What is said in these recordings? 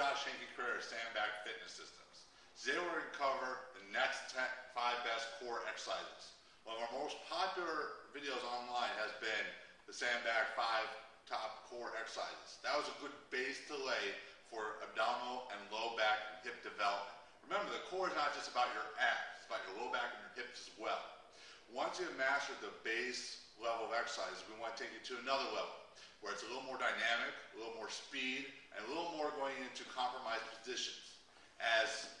Josh Hankey-Carrera, Sandbag Fitness Systems. Today we're going to cover the next 5 best core exercises. One of our most popular videos online has been the Sandbag 5 top core exercises. That was a good base to lay for abdominal and low back and hip development. Remember, the core is not just about your abs, it's about your low back and your hips as well. Once you have mastered the base level of exercises, we want to take you to another level where it's a little more dynamic, a little more speed, and a little more going into compromised positions. As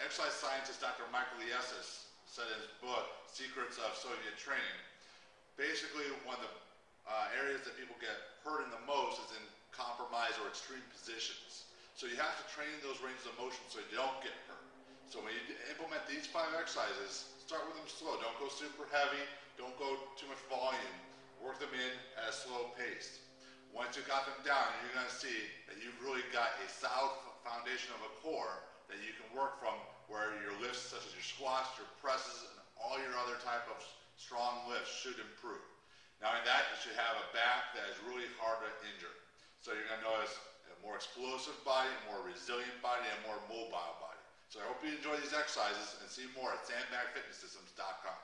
exercise scientist Dr. Michael Lieses said in his book, Secrets of Soviet Training, basically one of the areas that people get hurt in the most is in compromised or extreme positions. So you have to train those ranges of motion so you don't get hurt. So when you implement these 5 exercises, start with them slow. Don't go super heavy. Don't go too much volume. Work them in at a slow pace. Once you've got them down, you're going to see that you've really got a solid foundation of a core that you can work from, where your lifts, such as your squats, your presses, and all your other type of strong lifts should improve. Not only that, you should have a back that is really hard to injure. So you're going to notice a more explosive body, a more resilient body, and a more mobile body. So I hope you enjoy these exercises, and see more at sandbagfitnesssystems.com.